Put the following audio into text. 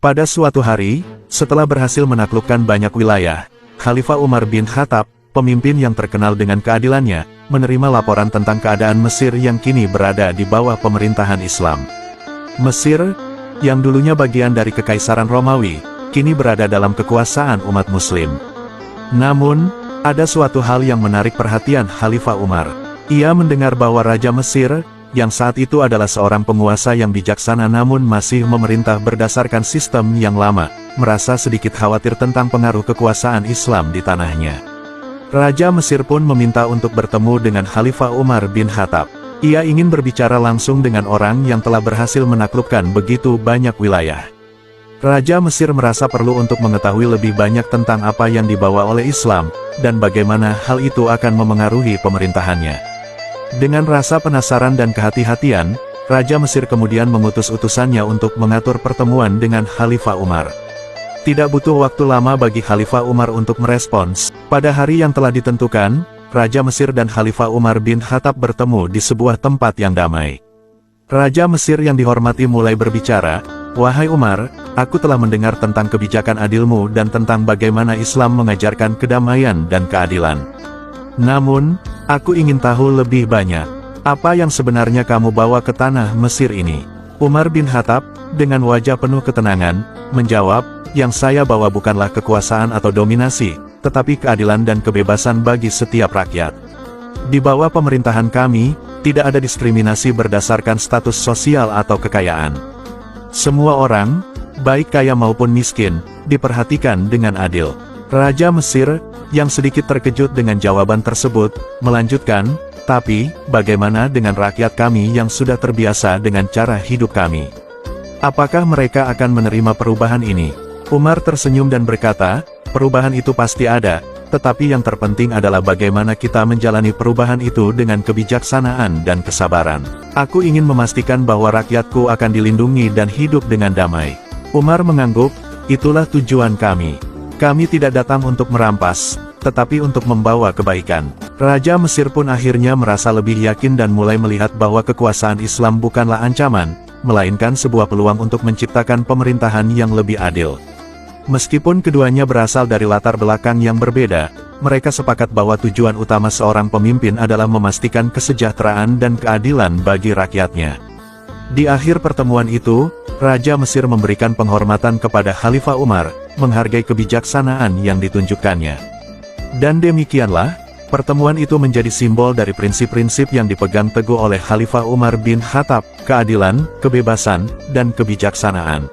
Pada suatu hari, setelah berhasil menaklukkan banyak wilayah, Khalifah Umar bin Khattab, pemimpin yang terkenal dengan keadilannya, menerima laporan tentang keadaan Mesir yang kini berada di bawah pemerintahan Islam. Mesir, yang dulunya bagian dari Kekaisaran Romawi, kini berada dalam kekuasaan umat Muslim. Namun, ada suatu hal yang menarik perhatian Khalifah Umar. Ia mendengar bahwa Raja Mesir, yang saat itu adalah seorang penguasa yang bijaksana namun masih memerintah berdasarkan sistem yang lama, merasa sedikit khawatir tentang pengaruh kekuasaan Islam di tanahnya. Raja Mesir pun meminta untuk bertemu dengan Khalifah Umar bin Khattab. Ia ingin berbicara langsung dengan orang yang telah berhasil menaklukkan begitu banyak wilayah. Raja Mesir merasa perlu untuk mengetahui lebih banyak tentang apa yang dibawa oleh Islam, dan bagaimana hal itu akan memengaruhi pemerintahannya. Dengan rasa penasaran dan kehati-hatian, Raja Mesir kemudian mengutus utusannya untuk mengatur pertemuan dengan Khalifah Umar. Tidak butuh waktu lama bagi Khalifah Umar untuk merespons. Pada hari yang telah ditentukan, Raja Mesir dan Khalifah Umar bin Khattab bertemu di sebuah tempat yang damai. Raja Mesir yang dihormati mulai berbicara, "Wahai Umar, aku telah mendengar tentang kebijakan adilmu dan tentang bagaimana Islam mengajarkan kedamaian dan keadilan. Namun, aku ingin tahu lebih banyak. Apa yang sebenarnya kamu bawa ke tanah Mesir ini?" Umar bin Khattab, dengan wajah penuh ketenangan, menjawab, "Yang saya bawa bukanlah kekuasaan atau dominasi, tetapi keadilan dan kebebasan bagi setiap rakyat. Di bawah pemerintahan kami, tidak ada diskriminasi berdasarkan status sosial atau kekayaan. Semua orang, baik kaya maupun miskin, diperhatikan dengan adil." Raja Mesir, yang sedikit terkejut dengan jawaban tersebut, melanjutkan, "Tapi, bagaimana dengan rakyat kami yang sudah terbiasa dengan cara hidup kami? Apakah mereka akan menerima perubahan ini?" Umar tersenyum dan berkata, "Perubahan itu pasti ada, tetapi yang terpenting adalah bagaimana kita menjalani perubahan itu dengan kebijaksanaan dan kesabaran. Aku ingin memastikan bahwa rakyatku akan dilindungi dan hidup dengan damai." Umar mengangguk, "Itulah tujuan kami. Kami tidak datang untuk merampas, tetapi untuk membawa kebaikan." Raja Mesir pun akhirnya merasa lebih yakin dan mulai melihat bahwa kekuasaan Islam bukanlah ancaman, melainkan sebuah peluang untuk menciptakan pemerintahan yang lebih adil. Meskipun keduanya berasal dari latar belakang yang berbeda, mereka sepakat bahwa tujuan utama seorang pemimpin adalah memastikan kesejahteraan dan keadilan bagi rakyatnya. Di akhir pertemuan itu, Raja Mesir memberikan penghormatan kepada Khalifah Umar, menghargai kebijaksanaan yang ditunjukkannya. Dan demikianlah, pertemuan itu menjadi simbol dari prinsip-prinsip yang dipegang teguh oleh Khalifah Umar bin Khattab, keadilan, kebebasan, dan kebijaksanaan.